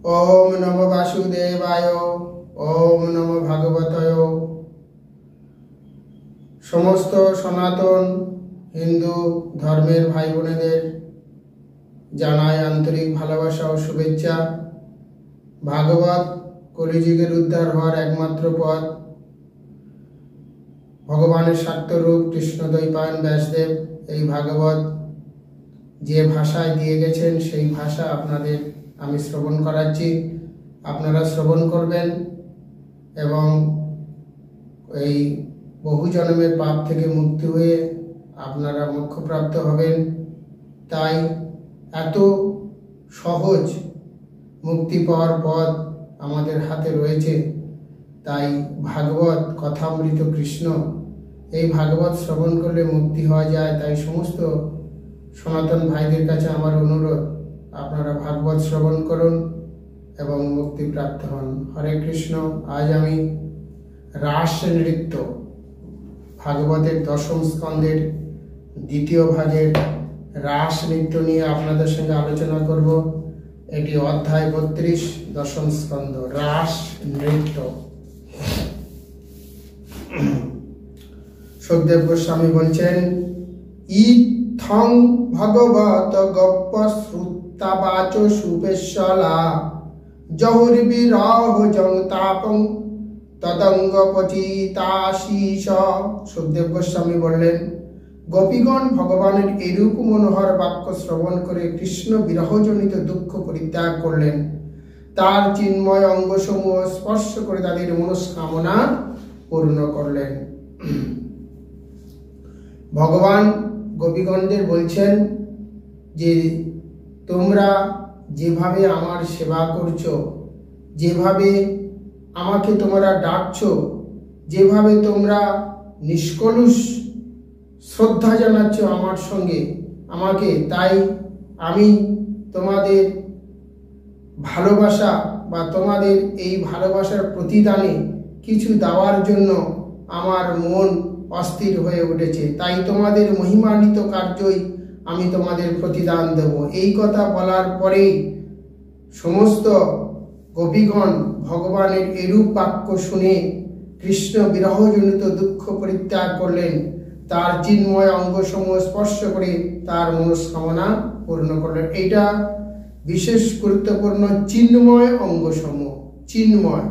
ओम नमो वासुदेवाय ओम नमो भागवताय। समस्त सनातन हिंदू धर्मेर भाई बोनेদের জানাই আন্তরিক ভালোবাসা ও শুভেচ্ছা। ভাগবত কলিযুগের উদ্ধার হওয়ার একমাত্র পথ। ভগবানের স্বার্থরূপ কৃষ্ণদ্বৈপায়ন ব্যাসদেব এই ভাগবত যে ভাষায় দিয়ে গেছেন সেই ভাষা আপনাদের আমি শ্রবণ করাচ্ছি। আপনারা শ্রবণ করবেন এবং এই বহু জন্মের পাপ থেকে মুক্তি হয়ে আপনারা মোক্ষপ্রাপ্ত হবেন। তাই এত সহজ মুক্তি পাওয়ার পথ আমাদের হাতে রয়েছে। তাই ভাগবত কথামৃত কৃষ্ণ, এই ভাগবত শ্রবণ করলে মুক্তি হওয়া যায়। তাই সমস্ত সনাতন ভাইদের কাছে আমার অনুরোধ, আপনারা ভাগবত শ্রবণ করুন এবং মুক্তি প্রাপ্ত হন। হরে কৃষ্ণ। আজ আমি রাস নৃত্য ভাগবতের দশম স্কন্ধের দ্বিতীয় ভাগের রাস নৃত্য নিয়ে আপনাদের সঙ্গে আলোচনা করব। এটি অধ্যায় 32 দশম স্কন্ধ, রাস নৃত্য। সুখদেব গোস্বামী বলছেন, ইথং ভগবত গপ্প শ্রুতাবাচ সুপেশলা জহুর্বিরহ জংতাপং তদঙ্গ পচিতাশীষ। সুখদেব গোস্বামী বললেন, গোপীগণ ভগবানের এরূপ মনোহর বাক্য শ্রবণ করে কৃষ্ণ বিরহজনিত দুঃখ পরিত্যাগ করলেন। তার চিন্ময় অঙ্গসমূহ স্পর্শ করে তাদের মনস্কামনা পূর্ণ করলেন। ভগবান গোপীগণদের বলছেন যে তোমরা যেভাবে আমার সেবা করছো, যেভাবে আমাকে তোমরা ডাকছো, যেভাবে তোমরা নিষ্কলুষ শ্রদ্ধা জানাচ্ছ আমার সঙ্গে আমাকে, তাই আমি তোমাদের ভালোবাসা বা তোমাদের এই ভালোবাসার প্রতিদানে কিছু দেওয়ার জন্য আমার মন অস্থির হয়ে উঠেছে। তাই তোমাদের মহিমান্বিত কার্যই আমি তোমাদের প্রতিদান দেব। এই কথা বলার পরেই সমস্ত গোপীগণ ভগবানের এরূপ বাক্য শুনে কৃষ্ণ বিরহজনিত দুঃখ পরিত্যাগ করলেন। তার চিন্ময় অঙ্গসমূহ স্পর্শ করে তার মনস্কামনা পূর্ণ করলেন। এইটা বিশেষ গুরুত্বপূর্ণ। চিন্ময় অঙ্গসমূহ, চিন্ময়,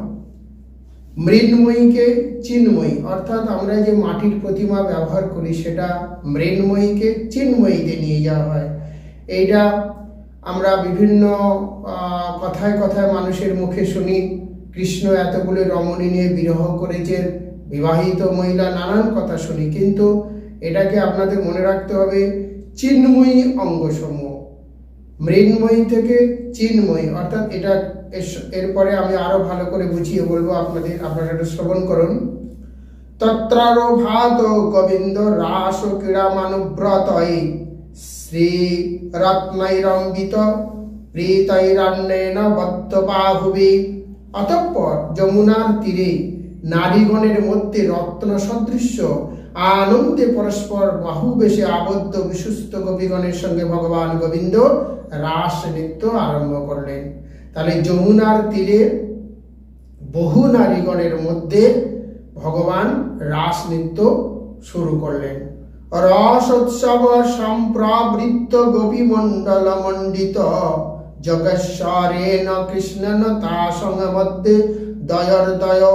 মৃন্ময়ীকে চিন্ময়ী, অর্থাৎ আমরা যে মাটির প্রতিমা ব্যবহার করি সেটা মৃন্ময়ীকে চিন্ময়ীতে নিয়ে যাওয়া হয়। এইটা আমরা বিভিন্ন কথায় কথায় মানুষের মুখে শুনি, কৃষ্ণ এতগুলো রমণী নিয়ে বিরহ করেছেন, বিবাহিত মহিলা, নানান কথা শুনি। কিন্তু এটাকে আপনাদের মনে রাখতে হবে, চিন্ময়ী অঙ্গসমূহ, মৃন্ময়ী থেকে চিন্ময়ী, অর্থাৎ এটা এরপরে আমি আরো ভালো করে বুঝিয়ে বলবো আপনারা এটা শ্রবণ করুন। তত্রারো ভাত গোবিন্দ রাস ক্রীড়ামানুব্রতয়ে শ্রী রত্নৈরম্বিত প্রীতৈরান্যেন বদ্ধবাহুবে। অতঃপর যমুনার তীরে নারীগণের মধ্যে রত্ন সদৃশ্য আনন্দে পরস্পর বাহুবেশে আবদ্ধ বিশুদ্ধ গোপীগণের সঙ্গে ভগবান গোবিন্দ রাস নৃত্য আরম্ভ করলেন। তাহলে যমুনার তীরে বহু নারীগণের মধ্যে ভগবান রাস নৃত্য শুরু করলেন। রসোৎসব সম্প্রবৃত্ত গোপী মণ্ডল মণ্ডিত যোগেশ্বরেণ কৃষ্ণেন তাসঙ্গ মধ্যে দয়োর্দয়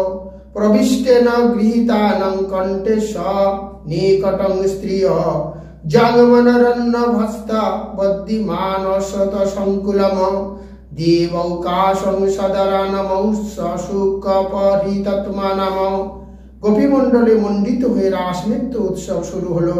প্রবিষ্টেন গৃহীতানং কণ্ঠে স নিকটং স্ত্রিয় জগমনরণ্য ভস্ত বদ্ধিমানশত সংকুলম দেবৌকাশং সদরানমৌ সুকপরিতত্মানম। গোপীমণ্ডলে মণ্ডিত হয়ে রাস নৃত্য উৎসব শুরু হলো।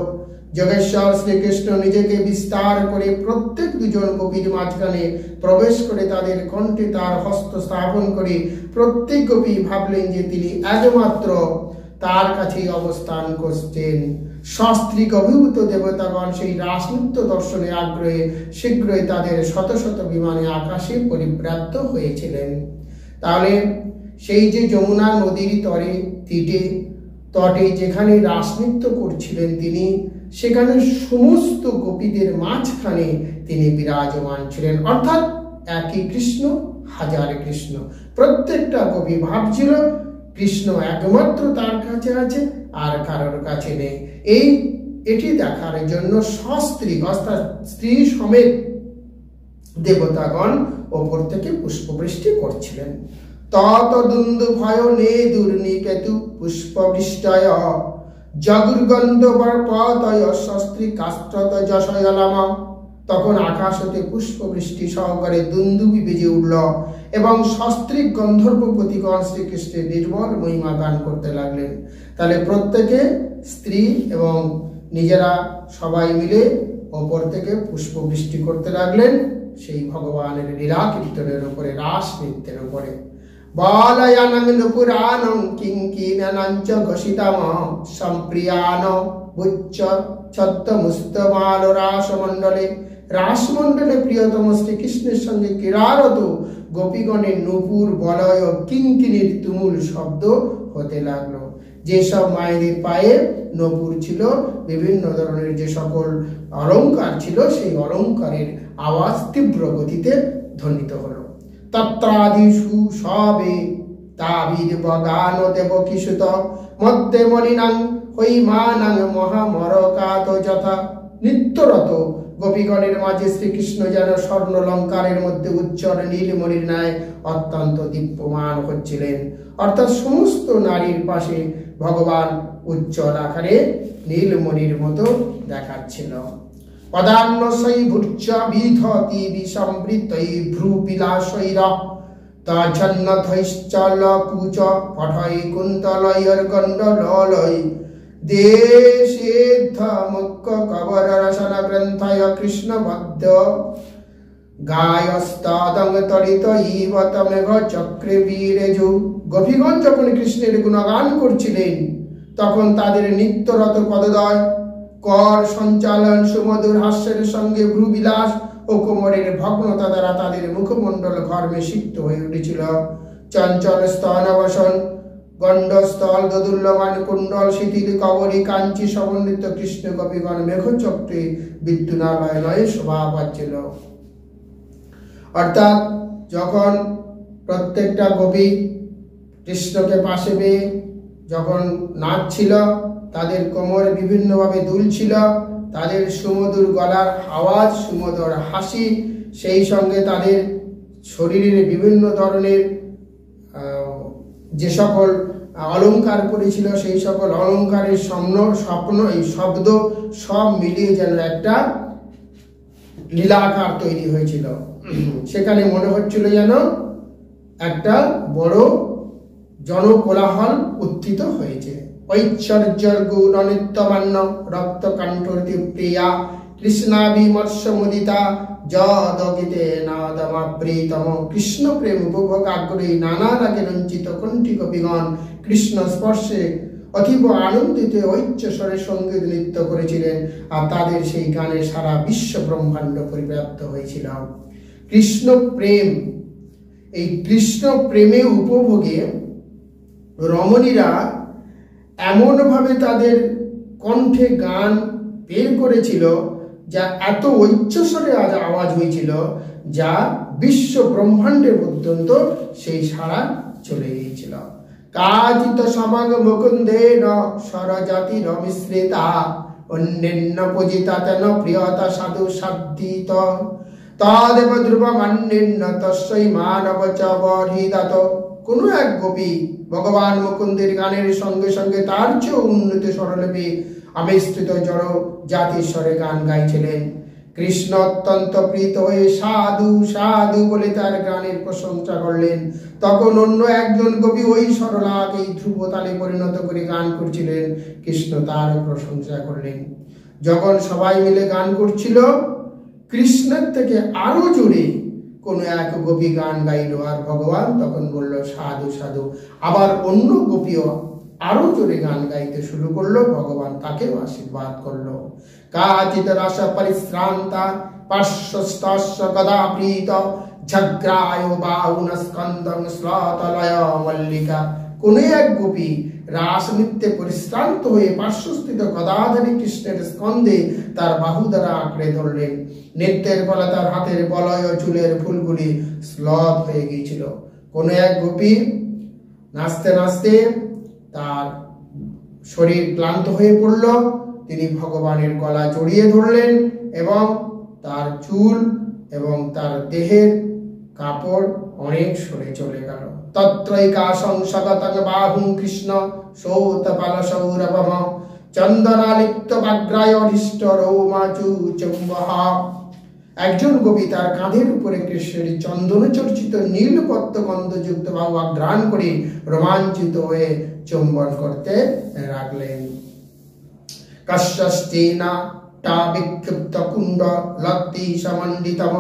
যোগেশ্বর শ্রীকৃষ্ণ নিজেকে বিস্তার করে প্রত্যেক দুজন গোপীর মাঝখানে প্রবেশ করে তাদের কণ্ঠে তার হস্ত স্থাপন করে প্রত্যেক গোপী ভাবলেন যে তিনি একমাত্র তার কাছেই অবস্থান করছেন। শাস্ত্রিক অভিভূত দেবতাগণ সেই রাস নৃত্য দর্শনে আগ্রহে শীঘ্রই তাদের শত শত বিমানে আকাশে পরিব্রাপ্ত হয়েছিলেন। তাহলে সেই যে যমুনা নদীর তটে যেখানে রাস নৃত্য করছিলেন তিনি, সেখানে সমস্ত গোপীদের মাঝখানে তিনি বিরাজমান ছিলেন। অর্থাৎ একই কৃষ্ণ, হাজার কৃষ্ণ। প্রত্যেকটা গোপী ভাবছিল কৃষ্ণ একমাত্র তার কাছে আছে, আর কারোর কাছে নেই। এটি দেখার জন্য সস্ত্রী অর্থাৎ স্ত্রী সমেত দেবতাগণ ওপর থেকে পুষ্পবৃষ্টি করছিলেন। তত দুন্দুভয় নে দুর্নিকেতু পুষ্পবৃষ্টয় জগুর্গন্ধ বর্পতয় সস্ত্রী কাষ্টত যশয়লামা। তখন আকাশ হতে পুষ্পবৃষ্টি সহকারে দুন্দুবি বেজে উঠল এবং সস্ত্রীক গন্ধর্বপতিগণ শ্রীকৃষ্ণের নির্মল মহিমা গান করতে লাগলেন। তাহলে প্রত্যেকে স্ত্রী এবং নিজেরা সবাই মিলে ওপর থেকে পুষ্পবৃষ্টি করতে লাগলেন সেই ভগবানের লীলা কীর্তনের উপরে, রাস নৃত্যের উপরে। বালয়ানং নুপুরানং কিঙ্কিনানাঞ্চ ঘোষিতাম সম্প্রিয়ান বুচ্চ ছত্তমুস্তমাল রাসমণ্ডলে। রাসমণ্ডলে প্রিয়তম শ্রীকৃষ্ণের সঙ্গে ক্রীড়ারত গোপীগণের নুপুর, বলয়, কিঙ্কিনীর তুমুল শব্দ হতে লাগলো। যেসব মায়েদের পায়ে নপুর ছিল, বিভিন্ন ধরনের যে সকল অলঙ্কার ছিল, সেই অলঙ্কারের আওয়াজ তীব্র গতিতে ধ্বনিত হলো। তত্রাদিষু সবে তাবিদ বগান দেব কিশুত মধ্যে মলিনাং হৈমানাং মহামরকাত যথা। নিত্যরত গোপীগণের মাঝে শ্রীকৃষ্ণ যেন স্বর্ণলঙ্কারের মধ্যে উজ্জ্বল নীলমণির ন্যায় অত্যন্ত দীপ্যমান হচ্ছিলেন। অর্থাৎ সমস্ত নারীর পাশে ভগবান উজ্জ্বল আকারে নীলমণির মতো দেখাচ্ছিল। পদান্নসৈ ভূর্য বিধতি বিসম্বৃতৈ ভ্রুবিলাসৈর তছন্নথৈশ্চল কুচ পঠৈ কুন্তলয়র গণ্ডললয় দেশেদ্ধ মুখ্য কবর রসন গ্রন্থয় কৃষ্ণবদ্ধ গায়স্তদং তরিত ইবত মেঘ চক্রে বীরেজু। গোপীগণ যখন কৃষ্ণের গুণগান করছিলেন তখন তাদের নিত্যরত পদদয়, কর সঞ্চালন, সুমধুর হাস্যের সঙ্গে ভ্রুবিলাস ও কোমরের ভগ্নতা দ্বারা তাদের মুখমণ্ডল ঘর্মে সিক্ত হয়ে উঠেছিল। চঞ্চল স্তনবসন, গণ্ডস্থল, দোদুল্যমান কুণ্ডল, শিথিল কবরী, কাঞ্চি সমন্বিত কৃষ্ণ গোপীগণ মেঘচক্রে বিদ্যুনালয় নয় শোভা পাচ্ছিল। অর্থাৎ যখন প্রত্যেকটা গোপী কৃষ্ণকে পাশে পেয়ে যখন নাচছিল, তাদের কোমর বিভিন্নভাবে দুলছিল, তাদের সুমধুর গলার আওয়াজ, সুমধুর হাসি, সেই সঙ্গে তাদের শরীরের বিভিন্ন ধরনের যে সকল অলঙ্কার করেছিল সেই সকল অলঙ্কারের স্বপ্ন, এই শব্দ সব মিলিয়ে যেন একটা লীলাকার তৈরি হয়েছিল। সেখানে মনে হচ্ছিল যেন একটা বড় জনকোলাহল উত্থিত হয়েছে। ঐশ্বর্যর গৌর নিত্যমান্য রক্তকণ্ঠী প্রিয়া কৃষ্ণাভিমর্ষ মুদিতা যদগীতে নাদমাপ্রীতম। কৃষ্ণ প্রেম উপভোগ আগ্রহী নানা রাগে রঞ্চিত কণ্ঠী গোপীগণ কৃষ্ণ স্পর্শে অতীব আনন্দিত ঐচ্ছ্বরে সঙ্গীত নৃত্য করেছিলেন, আর তাদের সেই গানে সারা বিশ্ব ব্রহ্মাণ্ড পরিব্যাপ্ত হয়েছিল। কৃষ্ণ প্রেম, এই কৃষ্ণ প্রেমে উপভোগে রমণীরা এমনভাবে তাদের কণ্ঠে গান বের করেছিল যা এত উচ্চস্বরে আওয়াজ হয়েছিল যা বিশ্ব ব্রহ্মাণ্ডের পর্যন্ত সেই সাড়া চলে গিয়েছিল। কাজিত সমাগ মুকুন্দেন স্বরজাতি রমিশ্রিতা অন্যান্য পূজিতা তেন প্রিয়তা সাধু সাধিত তদেব ধ্রুবমান্যেন্য তস্যৈ মানব চ বর্হিদাত। কোনো এক গোপী ভগবান মুকুন্দের গানের সঙ্গে সঙ্গে তার চেয়েও উন্নত স্বরলিপি আবিষ্কৃত জড় জাতির স্বরে গান গাইছিলেন। কৃষ্ণ অত্যন্ত প্রীত হয়ে সাধু সাধু বলে তার গানের প্রশংসা করলেন। তখন অন্য একজন কবি ওই সরলাকে ধ্রুব তালে পরিণত করে গান করছিলেন। কৃষ্ণ তার প্রশংসা করলেন। যখন সবাই মিলে গান করছিল, কৃষ্ণের থেকে আরো জোরে কোন এক গোপী গান গাইল, আর ভগবান তখন বলল সাধু সাধু। আবার অন্য গোপীও আরো জোরে গান গাইতে শুরু করলো, ভগবান তাকেও আশীর্বাদ করলো। কাচিত রস পরিশ্রান্তা পার্শ্বস্তস্য গদাপ্রীত ঝগ্রায় বাহুন স্কন্দং শ্লতলয় মল্লিকা। কোন এক গোপী রাস নৃত্যে পরিশ্রান্ত হয়ে পার্শ্বস্থিত গদাধারী কৃষ্ণের স্কন্ধে তার বাহু দ্বারা আঁকড়ে ধরলেন। নৃত্যের ফলে তার হাতের বলয় ও চুলের ফুলগুলি শ্লথ হয়ে গিয়েছিল। কোনো এক গোপী নাচতে নাচতে তার শরীর ক্লান্ত হয়ে পড়ল। তিনি ভগবানের গলা জড়িয়ে ধরলেন এবং তার চুল এবং তার দেহের কাপড় অনেক সরে চলে গেল। তত্রৈকাশং স্বগতং বাহুং কৃষ্ণ সৌতপাল সৌরভম চন্দনালিপ্ত বাগ্রায় অধিষ্ঠ রৌমাচু চুম্বহ। একজন গোপী তার কাঁধের উপরে কৃষ্ণের চন্দন চর্চিত নীলপত্র গন্ধযুক্ত বাহু আঘ্রাণ করে রোমাঞ্চিত হয়ে চুম্বন করতে লাগলেন। কশ্যস্তেনা টা বিক্ষিপ্ত কুণ্ড লক্তি সমণ্ডিতম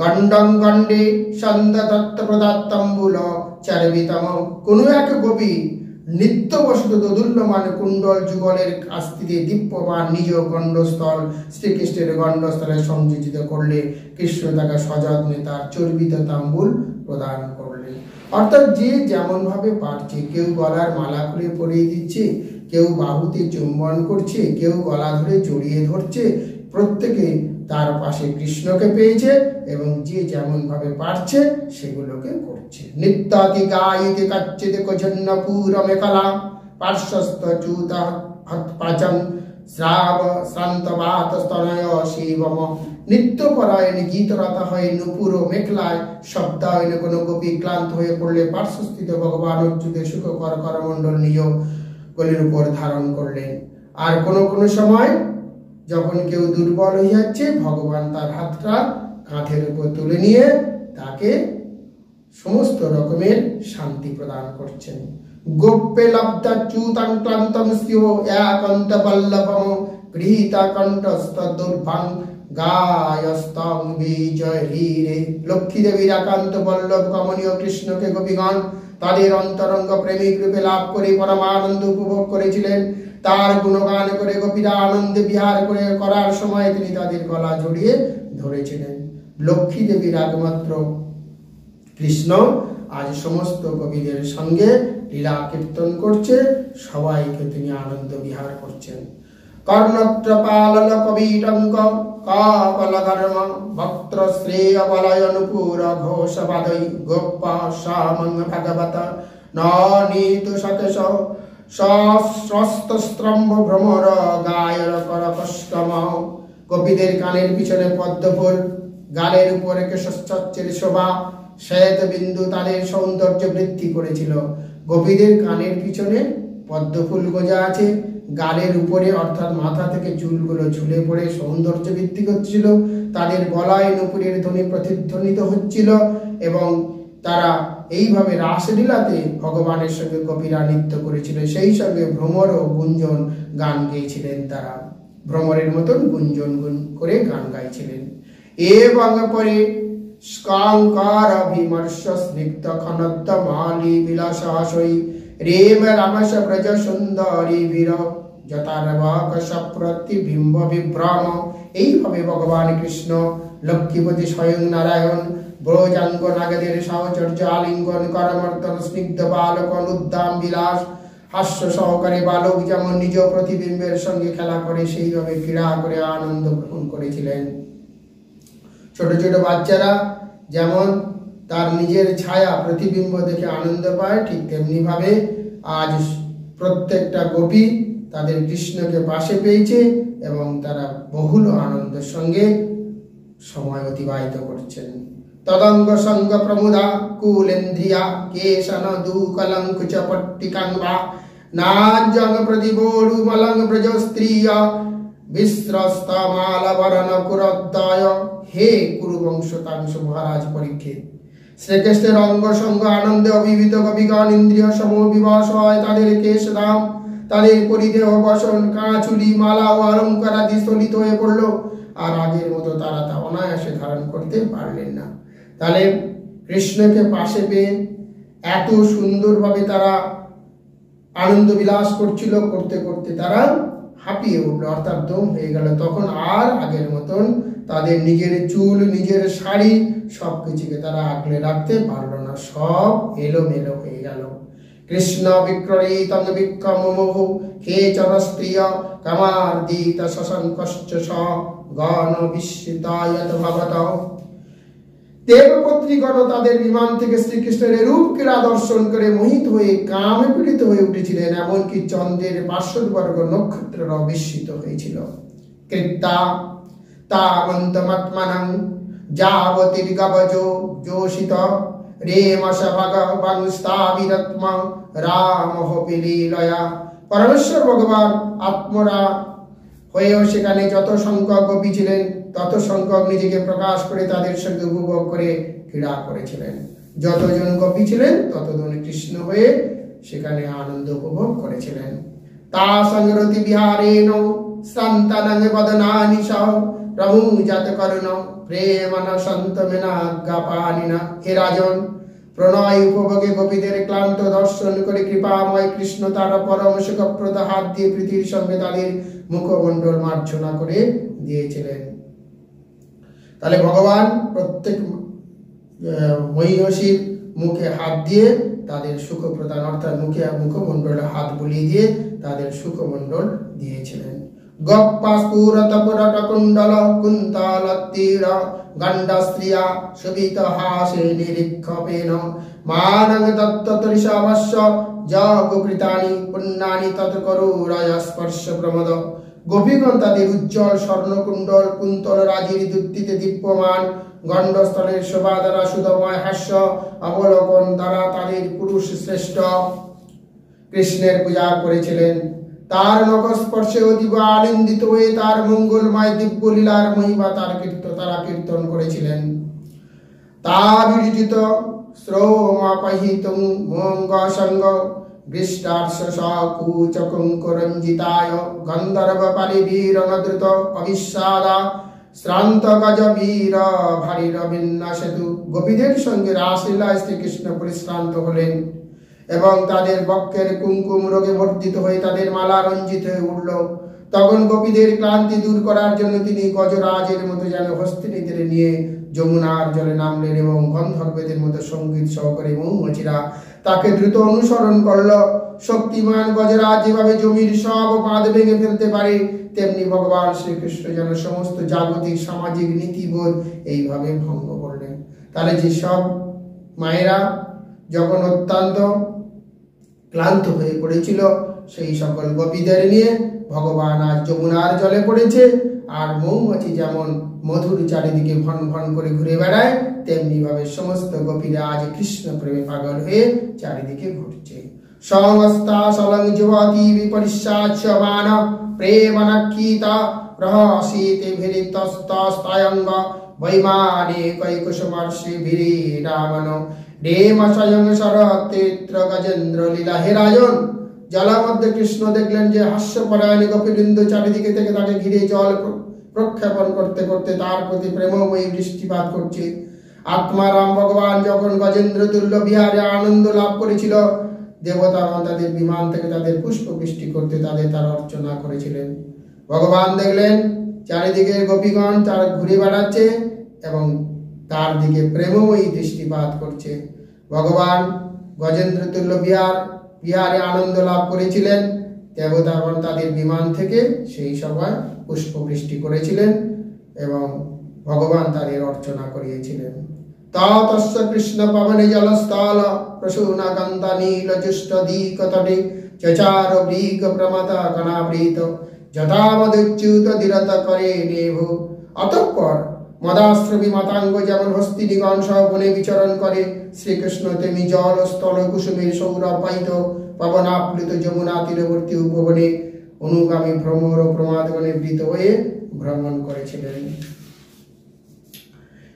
গণ্ডং গণ্ডে সন্দদত্ত প্রদত্তম্বুল চর্বিতম। কোনো এক গোপী নিত্যবসত দোদুল্যমান কুণ্ডল যুগলের আস্তিতে দীপ্যমান নিজ গণ্ডস্থল শ্রীকৃষ্ণের গণ্ডস্থলে সংযোজিত করলে কৃষ্ণ তাকে সযত্নে তার চর্বিত তাম্বুল প্রদান করলেন। অর্থাৎ যে যেমন ভাবে পারছে, কেউ গলার মালা খুলে পরিয়ে দিচ্ছে, কেউ বাহুতে চুম্বন করছে, কেউ গলা ধরে জড়িয়ে ধরছে, প্রত্যেকে তার পাশে কৃষ্ণকে পেয়েছে এবং যে যেমন ভাবে পারছে সেগুলোকে করছে। নিত্যাতি গায়িতে কাচ্চিতে কোজন্য পুরমেকলা পার্শ্বস্থ চ্যুত হৎপাচন শ্রাব শ্রান্তবাত স্তনয় শিবম। নিত্যপরায়ণে গীতরতা হয়ে নুপুর ও মেখলায় শব্দায়নে কোনো গোপী ক্লান্ত হয়ে পড়লে পার্শ্বস্থিত ভগবান অচ্যুতের সুখকর করমণ্ডল নিজ কোলের উপর ধারণ করলেন। আর কোনো সময় যখন কেউ দুর্বল হয়ে যাচ্ছে, ভগবান তার হাতটা কাঁধের উপর তুলে নিয়ে তাকে সমস্ত রকমের শান্তি প্রদান করছেন। গোপ্যে লব্ধা চ্যুতাং ক্লান্তং স্যো একান্ত বল্লভম গৃহীতা কণ্ঠস্থ দুর্ভাং গায়স্তং বিজয় হীরে। লক্ষ্মী দেবীর একান্ত বল্লভ কমনীয় কৃষ্ণকে গোপীগণ তাদের অন্তরঙ্গ প্রেমিক রূপে লাভ করে পরমানন্দ উপভোগ করেছিলেন। তার গুণগান করে গোপীরা আনন্দে বিহার করার সময় তিনি তাদের গলা জড়িয়ে ধরেছিলেন। লক্ষ্মী দেবীর একমাত্র কৃষ্ণ আজ সমস্ত কবিদের সঙ্গে লীলা কীর্তন করছে, সবাইকে তিনি আনন্দ বিহার করছেন। কর্ণত্রপাল কবিটঙ্ক কাপলধর্ম বক্ত্র শ্রেয় বলয় অনুপুর ঘোষ বাদৈ গোপা সামং ভগবত নীতু সকেশ সস্ত্রম্ভ ভ্রমর গায়র কর কষ্টম। গোপীদের কানের পিছনে পদ্মফুল, গালের উপরে কেশশ্চের শোভা, শ্বেত বিন্দু তাদের সৌন্দর্য বৃদ্ধি করেছিল। গোপীদের কানের পিছনে পদ্মফুল গোজা আছে, গালের উপরে অর্থাৎ মাথা থেকে চুলগুলো ঝুলে পড়ে সৌন্দর্য বৃদ্ধি করছিল, তাদের গলায় নুপুরের ধ্বনি প্রতিধ্বনিত হচ্ছিল এবং তারা এইভাবে রাসলীলাতে ভগবানের সঙ্গে গোপীরা নৃত্য করেছিল। সেই সঙ্গে ভ্রমর ও গুঞ্জন গান গেয়েছিলেন, তারা ভ্রমরের মতন গুঞ্জন করে গান গাইছিলেন। এবং পরে স্কাঙ্কার বিমর্শ স্নিগ্ধ খনত্ত মালি বিলাসাশই রেম রামস ব্রজ সুন্দরী বীর যথারবাক সপ্রতিবিম্ব বিভ্রম। এইভাবে ভগবান কৃষ্ণ লক্ষ্মীপতি স্বয়ং নারায়ণ ব্রজাঙ্গ নাগদের সাহচর্য আলিঙ্গন করমর্দন স্নিগ্ধ বালকন উদ্দাম বিলাস হাস্য সহকারে বালক যেমন নিজ প্রতিবিম্বের সঙ্গে খেলা করে সেইভাবে ক্রীড়া করে আনন্দ গ্রহণ করেছিলেন। ছোট ছোট বাচ্চারা যেমন তার নিজের ছায়া প্রতিবিম্ব দেখে আনন্দ পায়, ঠিক তেমনি ভাবে আজ প্রত্যেকটা গোপী তাদের কৃষ্ণকে পাশে পেয়েছে এবং তারা বহুল আনন্দের সঙ্গে সময় অতিবাহিত করছেন। তদঙ্গ সঙ্গ প্রমুদা কুলেন্দ্রিয়া কেশন দুকলঙ্কুচ পট্টিকাঙ্গা নাজং প্রতিবোরু মলং ব্রজ স্ত্রিয়া বিস্রস্ত মালবরণ কুরোদ্দয়। হে কুরুবংশ তাংশ মহারাজ পরীক্ষিত, শ্রীকৃষ্ণের অঙ্গ সঙ্গ আনন্দে অভিভূত গোপীগণ ইন্দ্রিয় সমূহ বিবশ হয়, তাদের কেশধাম, তাদের পরিদেহ বসন, কাঁচুলি, মালা ও অলঙ্কার আদি স্থলিত হয়ে পড়ল, আর আগের মতো তারা তা অনায়াসে ধারণ করতে পারলেন না। তাহলে কৃষ্ণকে পাশে পেয়ে এত সুন্দরভাবে তারা আনন্দ বিলাস করছিল, করতে করতে তারা হাঁপিয়ে উঠলো, অর্থাৎ দম হয়ে গেল। তখন আর আগের মতন তাদের নিজের চুল, নিজের শাড়ি সবকিছুকে তারা আগলে রাখতে পারলো না, সব এলোমেলো হয়ে গেল। কৃষ্ণ বিক্রয়িতং বিক্রমমুহ কেচন স্ত্রিয় কামার্দিত শশঙ্কশ্চ স গণ বিস্মিতায়ত ভবত। দেবপত্রীগণ তাদের বিমান থেকে শ্রীকৃষ্ণের রূপ ক্রীড়া দর্শন করে মোহিত হয়ে কামে পীড়িত হয়ে উঠেছিলেন, এমনকি চন্দ্রের পার্শ্ববর্গ নক্ষত্ররা বিস্মিত হয়েছিল। কৃত্তা তামন্তমাত্মানং যাবতীর্গবজো যোষিত রেমশ ভগবান স্থাবিরত্ম রামহ বিলীলয়া। পরমেশ্বর ভগবান আত্মরা হয়েও সেখানে যত সংখ্যক গোপী ছিলেন তত সংখ্যক নিজেকে প্রকাশ করে তাদের সঙ্গে উপভোগ করে ক্রীড়া করেছিলেন। যতজন গোপী ছিলেন ততজন কৃষ্ণ হয়ে সেখানে আনন্দ উপভোগ করেছিলেন। তা সংরতি বিহারেণ সন্তানং বদনানি সহ প্রমুজাত করুণ প্রেমন সন্তমেনাজ্ঞাপানিনা। হে রাজন, প্রণয় উপভোগে গোপীদের ক্লান্ত দর্শন করে কৃপাময় কৃষ্ণ তার পরম সুখপ্রদ হাত দিয়ে প্রীতির সঙ্গে তাদের মুখমণ্ডল মার্জনা করে দিয়েছিলেন। তাহলে ভগবান প্রত্যেক মহিষীর মুখে হাত দিয়ে তাদের সুখ প্রদান, অর্থাৎ মুখমণ্ডলে হাত বুলিয়ে দিয়ে তাদের সুখমণ্ডল দিয়েছিলেন। গপ্পাস্ফুরতপুরটকুণ্ডল কুন্তলতীর গণ্ডস্ত্রিয়া সুবিত হাসে নিরীক্ষপেন মানং দত্ততরিষাবস্য যগকৃতানি পুণ্যানি তৎকরুরয় স্পর্শ প্রমোদ। গোপীগণ তাদের উজ্জ্বল স্বর্ণকুণ্ডল কুন্তল রাজির দীপ্তিতে দীপ্যমান গণ্ডস্থলের শোভা দ্বারা সুধময় হাস্য অবলোকন দ্বারা তাদের পুরুষ শ্রেষ্ঠ কৃষ্ণের পূজা করেছিলেন। তার নখস্পর্শে অতীব আনন্দিত হয়ে তার মঙ্গলময় দিব্য লীলার মহিমা তারা কীর্তন করেছিলেন। তা বিরচিত শ্রোমাপহিতুং মঙ্গ সঙ্গ গৃষ্টার্ষকুচকুঙ্করঞ্জিতায় গন্ধর্ব পালিবীর নদ্রুত অবিস্বাদা শ্রান্ত গজ বীর ভারীর বিন্যাসেতু। গোপীদের সঙ্গে রাসলীলায় শ্রীকৃষ্ণ পরিশ্রান্ত হলেন এবং তাদের বক্ষের কুঙ্কুম রোগে বর্ধিত হয়ে তাদের মালা রঞ্জিত হয়ে উঠল। তখন গোপীদের ক্লান্তি দূর করার জন্য তিনি গজরাজের মতো যেন হস্তিনীদের নিয়ে যমুনার জলে নামলেন এবং গন্ধর্বদের মতো সঙ্গীত সহকারে মৌমাছিরা তাকে দ্রুত অনুসরণ করল। শক্তিমান গজরাজ যেভাবে জমির সব বাঁধ ভেঙে ফেলতে পারে, তেমনি ভগবান শ্রীকৃষ্ণ যেন সমস্ত জাগতিক সামাজিক নীতিবোধ এইভাবে ভঙ্গ করলেন। তাহলে যে সব মায়েরা যখন অত্যন্ত ক্লান্ত হয়ে পড়েছিল, সেই সকল গোপীদের নিয়ে ভগবান আজ যমুনার জলে পড়েছে। আর মৌমাছি যেমন মধুর চারিদিকে ভন ভন করে ঘুরে বেড়ায়, তেমনি ভাবে সমস্ত গোপীরা আজ কৃষ্ণ প্রেমে পাগল হয়ে চারিদিকে ঘুরছে। সমস্তা সলং যুবতী বিপরিষ্যাচ্যমান প্রেমনাক্ষিতা রহসীতে ভিরিতস্তস্তয়ঙ্গ বৈমানে কৈকুশমর্ষি ভিরিরামন রেম স্বয়ং শরতীর্থ গজেন্দ্র লীলা। হে রাজন, জলের মধ্যে কৃষ্ণ দেখলেন যে হাস্যপরায়ণী গোপীবৃন্দ চারিদিকে থেকে তাকে ঘিরে জল প্রক্ষেপণ করতে করতে তার প্রতি প্রেমময়ী দৃষ্টিপাত করছে। আত্মারাম ভগবান যখন গজেন্দ্র তুল্য বিহারে আনন্দ লাভ করেছিল, দেবতাগণ তাদের বিমান থেকে তাদের পুষ্প বৃষ্টি করতে তার অর্চনা করেছিলেন। ভগবান দেখলেন চারিদিকে গোপীগণ তার ঘুরে বেড়াচ্ছে এবং তার দিকে প্রেমময়ী দৃষ্টিপাত করছে। ভগবান গজেন্দ্র তুল্য বিহারে আনন্দ লাভ করেছিলেন। দেবতাগণ তাদের বিমান থেকে সেই সময় পুষ্প বৃষ্টি করেছিলেন এবং ভগবান তাদের অর্চনা করিয়েছিলেন। তস্য কৃষ্ণ পবনে জলস্থল প্রসূনা গন্ধ নীল জুষ্ট দীক তটে চচার বৃগ প্রমত কণাবৃত যথামদুচ্যুত ধীরত করে নেভ। অতঃপর মদাশ্রমী মাতাঙ্গ যেমন হস্তিনীগণ সহ বনে বিচরণ করে, শ্রীকৃষ্ণ তেমনি জল স্থল কুসুমের সৌরপায়িত পবনাপ্লুত যমুনা তীরবর্তী উপবনে অনুগামী ভ্রমর ও প্রমাদগণে বৃত হয়ে ভ্রমণ করেছিলেন।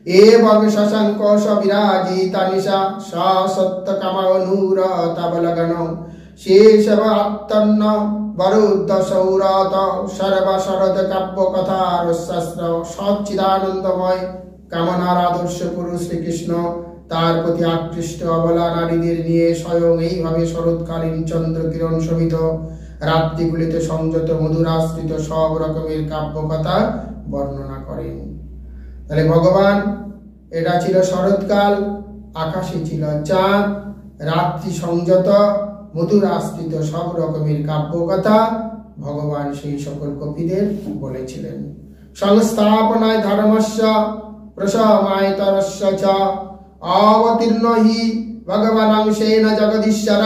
এবং শশাঙ্ক সবিরাজিতা নিশা সত্য কামানুর তাবলগণ শেষব আত্তন্ন বরুদ্ধ সৌরত সর্ব শরদ কাব্য কথা রসাস্র সচ্চিদানন্দময় কামনার আদর্শ পুরুষ শ্রীকৃষ্ণ তার প্রতি আকৃষ্ট অবলা নারীদের নিয়ে স্বয়ং এইভাবে শরৎকালীন চন্দ্র কিরণ শোভিত রাত্রিগুলিতে সংযত মধুরাশ্রিত সব রকমের কাব্য কথা বর্ণনা করেন। তাহলে ভগবান, এটা ছিল শরৎকাল, আকাশে ছিল চাঁদ, রাত্রি সংযত মধুরাশ্রিত সব রকমের কাব্যকথা ভগবান সেই সকল কবিদের বলেছিলেন। সংস্থাপনায় ধর্মস্য প্রশমায় তরস্য চ অবতীর্ণ হি ভগবানাংশেন জগদীশ্বর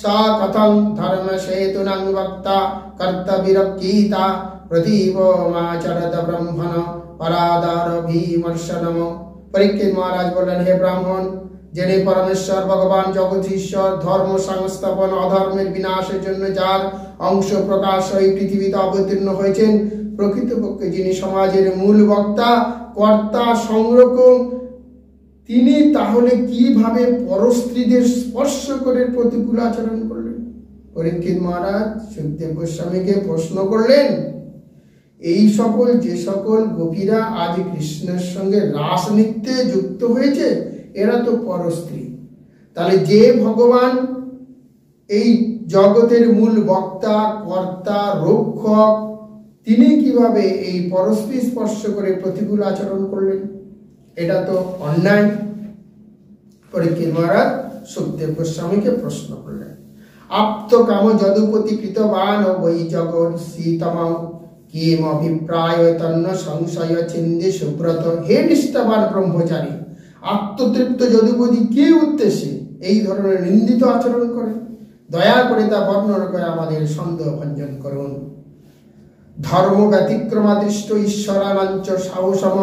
সা কথং ধর্ম সেতুনাং বক্তা কর্তবীরক্ষিতা প্রদীপমাচরত ব্রহ্মণ পরাদার ভীমর্ষণম। পরীক্ষিত মহারাজ বললেন, হে ব্রাহ্মণ, যিনি পরমেশ্বর ভগবান জগদীশ্বর ধর্ম সংস্থাপন অধর্মের বিনাশের জন্য যার অংশ প্রকাশ এই পৃথিবীতে অবতীর্ণ হয়েছেন, প্রকৃতপক্ষে যিনি সমাজের মূল বক্তা কর্তা সংরক্ষক, তিনি তাহলে কিভাবে পরস্ত্রীদের স্পর্শ করে প্রতিকূল আচরণ করলেন? পরীক্ষিত মহারাজ সুখদেব গোস্বামীকে প্রশ্ন করলেন, এই সকল যে সকল গোপীরা আজ কৃষ্ণের সঙ্গে রাস নৃত্যে যুক্ত হয়েছে, এরা তো পরস্ত্রী। তাহলে যে ভগবান এই জগতের মূল বক্তা কর্তা রক্ষক, তিনি কিভাবে এই পরস্ত্রী স্পর্শ করে প্রতিকূল আচরণ করলেন? এটা তো অন্যায়। পরীক্ষিত মহারাজ সুখদেব গোস্বামীকে প্রশ্ন করলেন, আপ্ত কাম যদুপতি কৃতবান বৈ জগৎ সীতম কিম অভিপ্রায় তন্ন সংশয় চিন্দি সুব্রত। হে নিষ্ঠাবান ব্রহ্মচারী, আত্মতৃপ্ত যদুপতি কি উদ্দেশ্যে এই ধরনের নিন্দিত আচরণ করে? দয়া করে তা বর্ণনা করে আমাদের সন্দেহ ভঞ্জন করুন। ধর্ম ব্যতিক্রমাদৃষ্ট ঈশ্বরানাঞ্চ সাহসম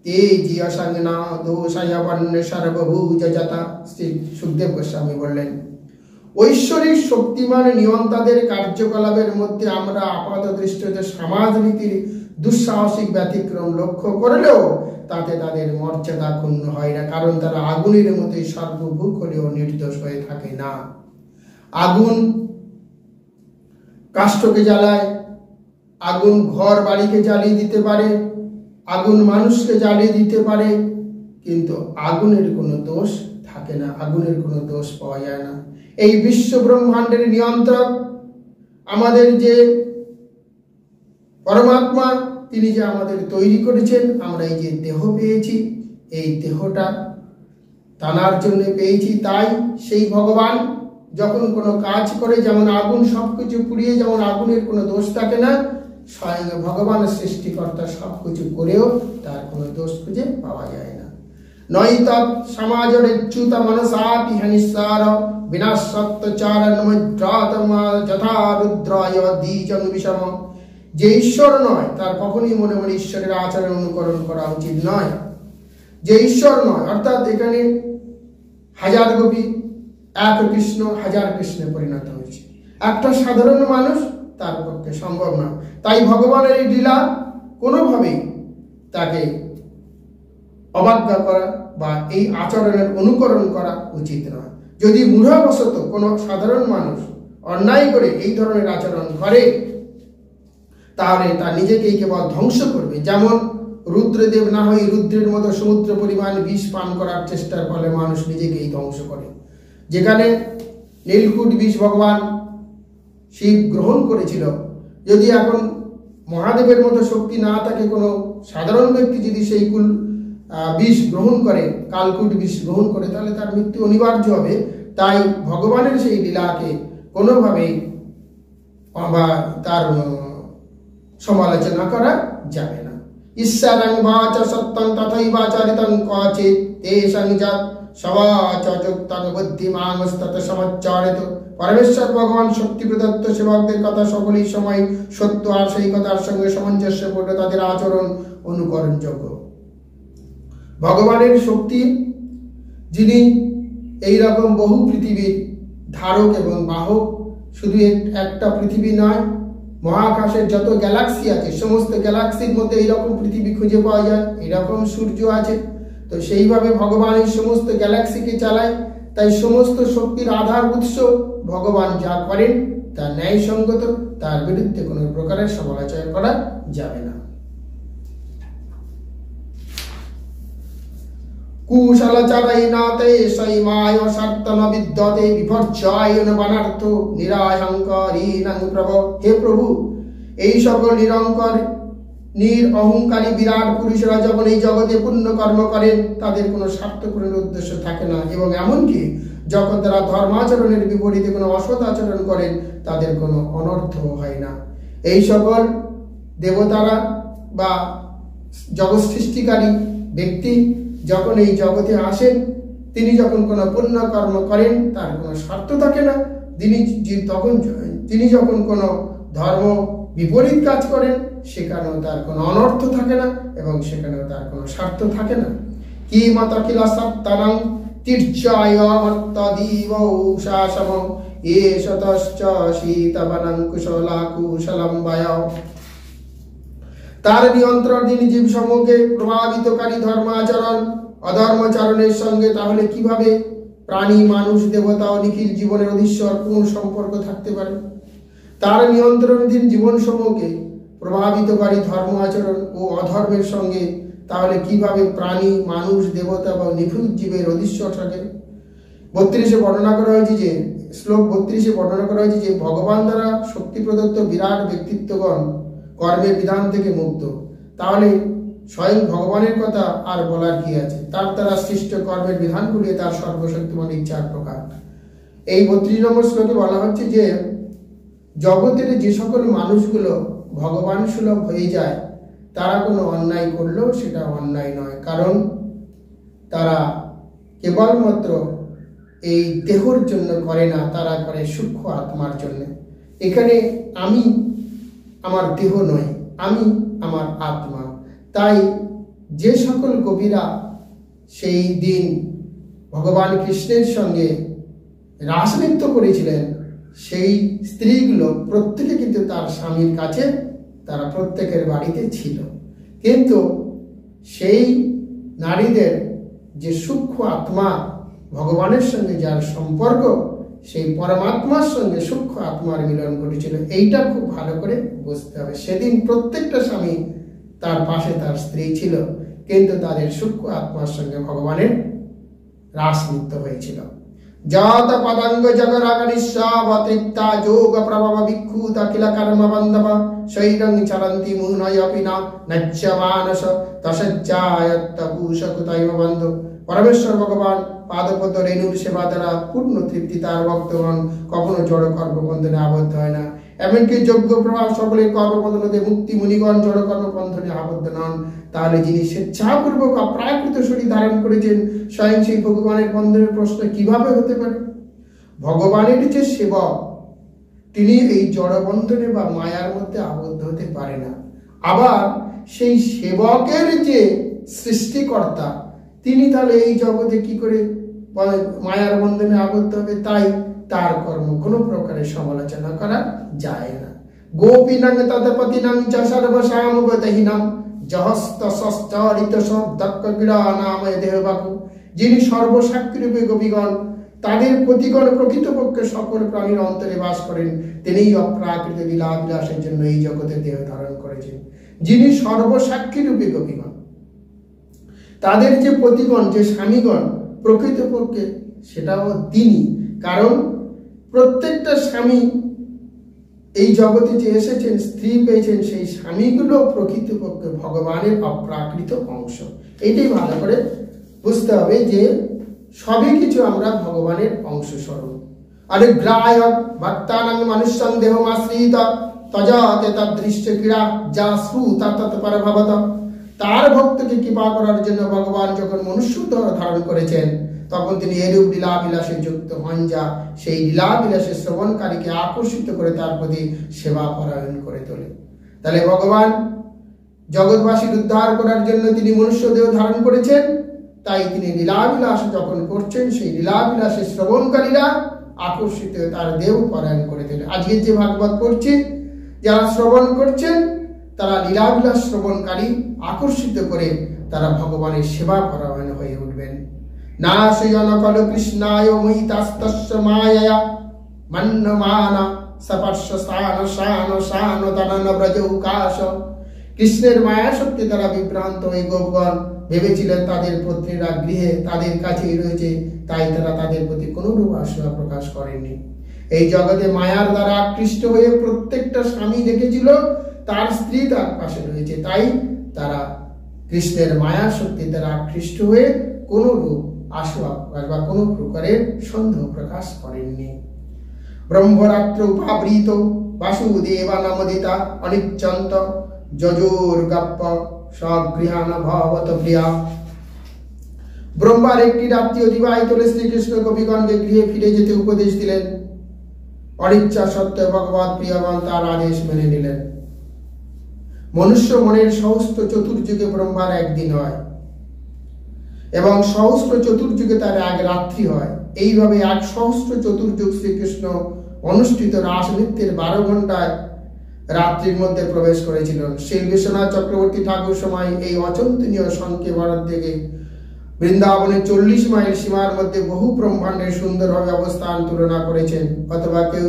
তে জিয় সংজ্ঞা দোষায় বন্য সর্বভূজ যথা। শ্রী সুখদেব গোস্বামী বললেন, ঐশ্বরিক শক্তিমান নিয়ন্তাদের কার্যকলাপের মধ্যে আমরা আপাত দৃষ্টিতে সমাজনীতির দুঃসাহসিক ব্যতিক্রম লক্ষ্য করলেও তাতে তাদের মর্যাদা ক্ষুণ্ণ হয় না, কারণ তারা আগুনের মতোই সর্বভূক হলেও নির্দোষ হয়ে থাকে না। আগুন কাষ্ঠকে জ্বালায়, আগুন ঘর বাড়িকে জ্বালিয়ে দিতে পারে, আগুন মানুষকে জ্বালিয়ে দিতে পারে, কিন্তু আগুনের কোনো দোষ থাকে না, আগুনের কোনো দোষ পাওয়া যায় না। এই বিশ্ব ব্রহ্মাণ্ডের নিয়ন্ত্রক আমাদের যে পরমাত্মা, তিনি যে আমাদের তৈরি করেছেন, আমরা এই যে দেহ পেয়েছি, এই দেহটা টানার জন্য পেয়েছি। তাই সেই ভগবান যখন কোনো কাজ করে, যেমন আগুন সবকিছু পুড়িয়ে, যেমন আগুনের কোনো দোষ থাকে না, স্বয়ং ভগবান সৃষ্টিকর্তা সবকিছু করেও তার কোনো দোষ খুঁজে পাওয়া যায় না। নৈতৎ সমাজের চ্যুত মনসাপি হনিসার বিনাশত্বচারণমুদ্রাতমা যথা রুদ্রায় দ্বিজং বিষম। যে ঈশ্বর নয়, তার কখনই মনে মনে ঈশ্বরের আচরণ অনুকরণ করা উচিত নয়। যে ঈশ্বর নয়, অর্থাৎ এখানে হাজার গোপী এক কৃষ্ণ হাজার কৃষ্ণে পরিণত হয়েছে, একটা সাধারণ মানুষ তার পক্ষে সম্ভব না। তাই ভগবানের এই লীলা কোনোভাবেই তাকে অবজ্ঞা করা বা এই আচরণের অনুকরণ করা উচিত নয়। যদি মূঢ়বশত কোনো সাধারণ মানুষ অন্যায় করে এই ধরনের আচরণ করে, তাহলে তা নিজেকেই কেবল ধ্বংস করবে। যেমন রুদ্রদেব না হয়ে রুদ্রের মতো সমুদ্র পরিমাণ বিষ পান করার চেষ্টার ফলে মানুষ নিজেকেই ধ্বংস করে। যেখানে নীলকুট বিষ ভগবান শিব গ্রহণ করেছিল, যদি এখন মহাদেবের মতো শক্তি না থাকে, কোনো সাধারণ ব্যক্তি যদি সেই বিষ গ্রহণ করে, কালকুট বিষ গ্রহণ করে, তাহলে তার মৃত্যু অনিবার্য হবে। তাই ভগবানের সেই লীলাকে কোনোভাবেই তার সমালোচনা করা যাবে না। ঈশ্বরং বাচ সত্যং তথৈবাচরিতং কচিৎ তেষং যৎ সবাচ যুক্তং বুদ্ধিমানস্তত সমাচারিত। পরমেশ্বর ভগবান শক্তি প্রদত্ত সেবকদের কথা সকলেই সময় সত্য, আর সেই কথার সঙ্গে সামঞ্জস্যপূর্ণ তাদের আচরণ অনুকরণযোগ্য। ভগবানের শক্তি, যিনি এই রকম বহু পৃথিবীর ধারক এবং বাহক, শুধু একটা পৃথিবী নয়, মহাকাশের যত গ্যালাক্সি আছে, সমস্ত গ্যালাক্সির মধ্যে এইরকম পৃথিবী খুঁজে পাওয়া যায়, এরকম সূর্য আছে। তো সেইভাবে ভগবান এই সমস্ত গ্যালাক্সিকে চালায়। তাই সমস্ত শক্তির আধার উৎস ভগবান যা করেন তা ন্যায়সঙ্গত, তার বিরুদ্ধে কোনো প্রকারের সমালোচনা করা যাবে না। কুশলচরৈনাতে সৈমায় সর্তন বিদ্যতে বিভর্জয়ন বানার্থ নিরাহংকারীনাং প্রভো। হে প্রভু, এই সকল নিরঙ্কার অহংকারী বিরাট পুরুষরা যখন এই জগতে পুণ্য কর্ম করেন, তাদের কোনো স্বার্থপূর্ণের উদ্দেশ্য থাকে না, এবং এমনকি যখন তারা ধর্মাচরণের বিপরীতে কোনো অসৎ আচরণ করেন তাদের কোনো অনর্থ হয় না। এই সকল দেবতারা বা জগৎ সৃষ্টিকারী ব্যক্তি যখন এই জগতে আসেন, তিনি যখন কোনো পুণ্য কর্ম করেন তার কোনো স্বার্থ থাকে না। তিনি যখন কোনো ধর্ম বিপরীত কাজ করেন সেখানেও তার কোনো অনর্থ থাকে না এবং সেখানেও তার কোনো স্বার্থ থাকে না। কি মাতা কিলা সত্তানাং তির্যায় মত্তদীব শাসম এষতশ্চ শীতবনং কুশলা কুশলম বায়ও। তার নিয়ন্ত্রণাধীন জীব সমূহকে প্রভাবিতকারী ধর্মাচরণ অধর্মাচরণের সঙ্গে তাহলে কিভাবে প্রাণী, মানুষ, দেবতা ও নিখিল জীবনের অধীশ্বর কোন সম্পর্ক থাকতে পারে? তার নিয়ন্ত্রণাধীন জীবন সমূহকে প্রভাবিতকারী ধর্ম আচরণ ও অধর্মের সঙ্গে তাহলে কিভাবে প্রাণী, মানুষ, দেবতা বা নিখুঁত জীবের অধীশ্বর থাকে? 32-এ বর্ণনা করা হয়েছে যে শ্লোক 32-এ বর্ণনা করা হয়েছে যে ভগবান দ্বারা শক্তি প্রদত্ত বিরাট ব্যক্তিত্বগণ কর্মের বিধান থেকে মুক্ত। তাহলে স্বয়ং ভগবানের কথা আর বলার কি আছে? তার দ্বারা সৃষ্ট কর্মের বিধানগুলি তার সর্বশক্তিমান ইচ্ছার প্রকাশ। এই 32 নম্বর শ্লোকে বলা হচ্ছে যে জগতের যে সকল মানুষগুলো ভগবান সুলভ হয়ে যায় তারা কোনো অন্যায় করলেও সেটা অন্যায় নয়, কারণ তারা কেবলমাত্র এই দেহর জন্য করে না, তারা করে সূক্ষ্ম আত্মার জন্য। এখানে আমি আমার দেহ নয়, আমি আমার আত্মা। তাই যে সকল কবিরা সেই দিন ভগবান কৃষ্ণের সঙ্গে রাসনৃত্য করেছিলেন সেই স্ত্রীগুলো প্রত্যেকে কিন্তু তার স্বামীর কাছে, তারা প্রত্যেকের বাড়িতে ছিল, কিন্তু সেই নারীদের যে সূক্ষ্ম আত্মা ভগবানের সঙ্গে যার সম্পর্ক, সেই পরমাত্মার সঙ্গে সূক্ষ্ম আত্মার মিলন ঘটেছিল। এইটা খুব ভালো করে বুঝতে হবে। সেদিন প্রত্যেকটা স্বামী তার পাশে তার স্ত্রী ছিল, কিন্তু তাদের সূক্ষ্ম আত্মার সঙ্গে ভগবানের রাস নৃত্য হয়েছিল। জাত পদাঙ্গ জগরাগনিশ্বাবতৃপ্তা যোগ প্রভব বিক্ষুত কিল কর্ম বন্ধব শৈরং চরন্তি মুনয়পি না নচ্যমানস তসজ্জায়ত্তভূষকুতৈব বন্ধু। পরমেশ্বর ভগবান পাদপদ্ম রেণুর সেবা দ্বারা পূর্ণ তৃপ্তি তার ভক্তগণ কখনো জড় কর্মবন্ধনে আবদ্ধ হয় না। এমনকি যোগ্য প্রভাব সকলের কর্মবন্ধনতে মুক্তি মুনিগণ জড় কর্মবন্ধনে আবদ্ধ নন। তাহলে যিনি স্বেচ্ছাপূর্বক অপ্রাকৃত শরীর ধারণ করেছেন স্বয়ং সেই ভগবানের বন্ধনের প্রশ্ন কিভাবে হতে পারে? ভগবানের যে সেবক তিনি এই জড়বন্ধনে বা মায়ার মধ্যে আবদ্ধ হতে পারে না। আবার সেই সেবকের যে সৃষ্টিকর্তা তিনি তাহলে এই জগতে কি করে মায়ার বন্ধনে আবদ্ধ হবে? তাই তার কর্ম কোনো প্রকারের সমালোচনা করা যায় না। গোপীনাং তদপতিনাং চ সর্বসামবতহীনাং জহস্তসশ্চরিত সদ্দক্ক্রীড়া নাময় দেহবাকু। যিনি সর্বসাক্ষীরূপে গোপীগণ তাদের প্রতিগণ প্রকৃতপক্ষে সকল প্রাণীর অন্তরে বাস করেন, তিনিই অপ্রাকৃত লীলা বিলাসের জন্য এই জগতে দেহ ধারণ করেছেন। যিনি সর্বসাক্ষীরূপে গোপীগণ তাদের যে প্রতিগণ, যে স্বামীগণ, প্রকৃতপক্ষে সেটাও তিনি। কারণ প্রত্যেকটা স্বামী এই জগতে যে এসেছেন, স্ত্রী পেয়েছেন, সেই স্বামীগুলো প্রকৃতপক্ষে ভগবানের অপ্রাকৃত অংশ। এইটাই ভালো করে বুঝতে হবে যে সবই কিছু আমরা ভগবানের অংশ স্বরূপ। অনুগ্রায় ভক্তানাং মনুষ্যং দেহমাশ্রিত তজাতে তদৃশ্য ক্রীড়া যা শ্রুতা তৎপরভবত। তার ভক্তকে কৃপা করার জন্য ভগবান যখন মনুষ্য ধারণ করেছেন তখন তিনি এরূপ লীলাবিলাসে যুক্ত হন যা সেই লীলাবিলাসে শ্রবণকারীকে আকর্ষিত করে তার প্রতি সেবা পরায়ণ করে তোলে। তাহলে ভগবান জগৎবাসীর উদ্ধার করার জন্য তিনি মনুষ্য দেহ ধারণ করেছেন। তাই তিনি লীলাবিলাস যখন করছেন সেই লীলাবিলাসে শ্রবণকারীরা আকর্ষিত তার দেহ পরায়ণ করে তোলে। আজকে যে ভাগবত পড়ছি যারা শ্রবণ করছেন তারা লীলাবিলাস শ্রবণকারী আকর্ষিত করে তারা ভগবানের সেবা পরায়ণ হয়ে উঠবেন। নাশয়ন কল কৃষ্ণায় মহিতাস্তস্য মায়া মন্নমানা সপর্শ স্থান শান শান তনন ব্রজৌকাশ। কৃষ্ণের মায়া শক্তি দ্বারা বিভ্রান্ত হয়ে গোপগণ ভেবেছিলেন তাদের পত্নীরা গৃহে তাদের কাছেই রয়েছে, তাই তারা তাদের প্রতি কোনরূপ আশা প্রকাশ করেননি। এই জগতে মায়ার দ্বারা আকৃষ্ট হয়ে প্রত্যেকটা স্বামী দেখেছিল তার স্ত্রী তার পাশে রয়েছে, তাই তারা কৃষ্ণের মায়া শক্তি দ্বারা আকৃষ্ট হয়ে কোনরূপ আশু আকাশ বা কোনো প্রকারের সন্দেহ প্রকাশ করেননি। ব্রহ্মরাত্র উপাবৃত বাসুদেবা নামদিতা অনিচ্ছন্ত যজুর্গাপ্প স্বগৃহান ভবত প্রিয়া। ব্রহ্মার একটি রাত্রি অতিবাহিত হলে শ্রীকৃষ্ণ গোপীগণকে গৃহে ফিরে যেতে উপদেশ দিলেন। অনিচ্ছা সত্ত্বেও ভগবৎ প্রিয়গণ তার আদেশ মেনে নিলেন। মনুষ্য মনের সহস্র চতুর্যুগে ব্রহ্মার একদিন হয় এবং সহস্র চতুর্যুগে তার এক রাত্রি হয়। এইভাবে এক সহস্র চতুর্যুগ শ্রীকৃষ্ণ অনুষ্ঠিত রাস নৃত্যের 12 ঘন্টায় রাত্রির মধ্যে প্রবেশ করেছিলেন। শ্রী বিশ্বনাথ চক্রবর্তী ঠাকুর সময় এই অচিন্তনীয় সংখ্যে ভারত থেকে বৃন্দাবনের 40 মাইল সীমার মধ্যে বহু ব্রহ্মাণ্ডের সুন্দরভাবে অবস্থান তুলনা করেছেন। অথবা কেউ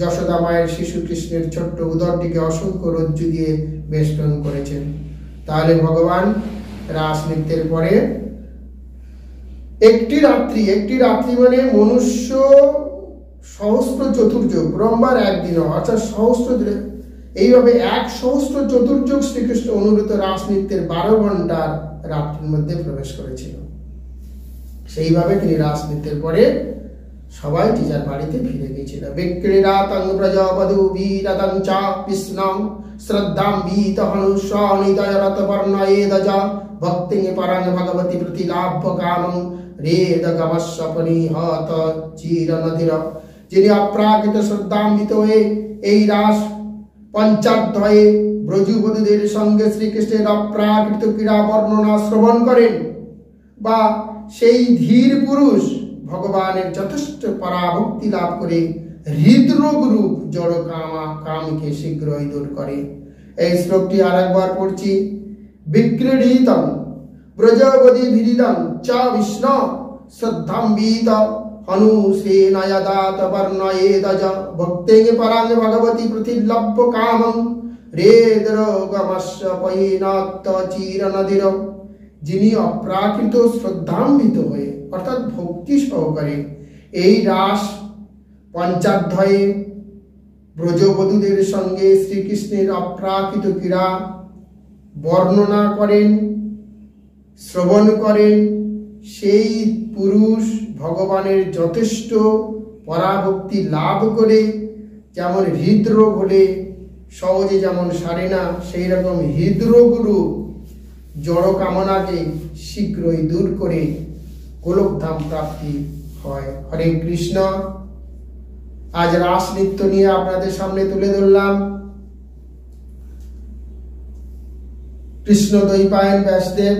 যশোদা মায়ের শিশু কৃষ্ণের ছোট্ট উদরটিকে অসংখ্য রজ্জু দিয়ে বেষ্টন করেছেন। তাহলে ভগবান রাস নৃত্যের পরে একটি রাত্রি মানে মনুষ্য সহস্র চতুর্যুগ, ব্রহ্মার একদিন, অর্থাৎ সহস্র, এইভাবে এক সহস্র চতুর্যুগ শ্রীকৃষ্ণ অনুরূত রাস নৃত্যের 12 ঘন্টার রাত্রির মধ্যে প্রবেশ করেছিল। সেইভাবে তিনি রাস নৃত্যের পরে সবাই যে যার বাড়িতে ফিরে গিয়েছিল। বিক্রীড়াতং প্রজাপদু বীরতং চ কৃষ্ণং শ্রদ্ধাম বীত হনুষ নিদয়রত বর্ণয়েদজ ভক্তিং পরাং ভগবতী প্রতিলাভ্য কামং রেদ গমস্বপনি হত চির নদীর। যিনি অপ্রাকৃত শ্রদ্ধান্বিত হয়ে এই রাস পঞ্চাধ্যায়ে ব্রজবধূদের সঙ্গে শ্রীকৃষ্ণের অপ্রাকৃত ক্রীড়া বর্ণনা শ্রবণ করেন, বা সেই ধীর পুরুষ ভগবানের যথেষ্ট পরাভক্তি লাভ করে হৃদরোগ রূপ জড় কামকে শীঘ্রই দূর করে। এই শ্লোকটি আর একবার পড়ছি। বিক্রীড়িতং ব্রজবধূ ভিরিদং চ বিষ্ণু শ্রদ্ধাম্বিত হনুষেনয়দাত বর্ণয়েদজ ভক্তিং পরাং ভগবতী প্রতিলভ্য কামং রেদরোগমস্বপয়িনত চিরনদীর। যিনি অপ্রাকৃত শ্রদ্ধান্বিত হয়ে অর্থাৎ ভক্তি সহকারে এই রাস পঞ্চাধ্যায়ে ব্রজবধূদের সঙ্গে শ্রীকৃষ্ণের অপ্রাকৃত ক্রীড়া বর্ণনা করেন, শ্রবণ করেন, সেই পুরুষ ভগবানের যথেষ্ট পরাভক্তি লাভ করে যেমন হৃদরোগ হলে সহজে যেমন সারে না, সেই রকম হৃদরোগ রূপ জড় কামনাকে শীঘ্রই দূর করে গোলকধাম প্রাপ্তি হয়। হরে কৃষ্ণ। আজ রাস নৃত্য নিয়ে আপনাদের সামনে তুলে ধরলাম। কৃষ্ণ দ্বৈপায়ন ব্যাসদেব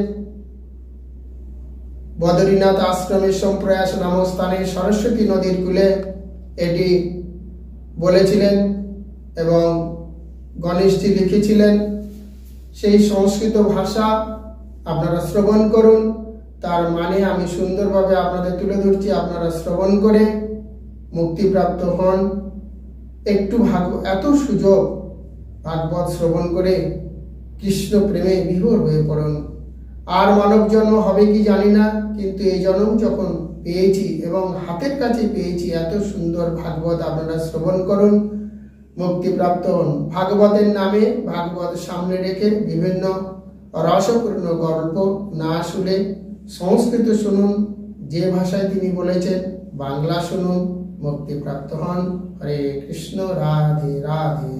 বদরীনাথ আশ্রমের সম্প্রয়াস নামক স্থানে সরস্বতী নদীর কূলে এটি বলেছিলেন এবং গণেশজি লিখেছিলেন। সেই সংস্কৃত ভাষা আপনারা শ্রবণ করুন, তার মানে আমি সুন্দরভাবে আপনাদের তুলে ধরছি, আপনারা শ্রবণ করে মুক্তিপ্রাপ্ত হন। একটু এত সুযোগ, ভাগবত শ্রবণ করে কৃষ্ণ প্রেমে বিভোর হয়ে পড়ুন। আর মানব জন্ম হবে কি জানি না, কিন্তু এই জন্ম যখন পেয়েছি এবং হাতের কাছে পেয়েছি, এত সুন্দর ভাগবত আপনারা শ্রবণ করুন, মুক্তিপ্রাপ্ত হন। ভাগবতের নামে ভাগবত সামনে রেখে বিভিন্ন রসপূর্ণ গল্প না শুনে সংস্কৃত শুনুন, যে ভাষায় তিনি বলেছেন বাংলা শুনুন, মুক্তিপ্রাপ্ত হন। হরে কৃষ্ণ। রাধে রাধে।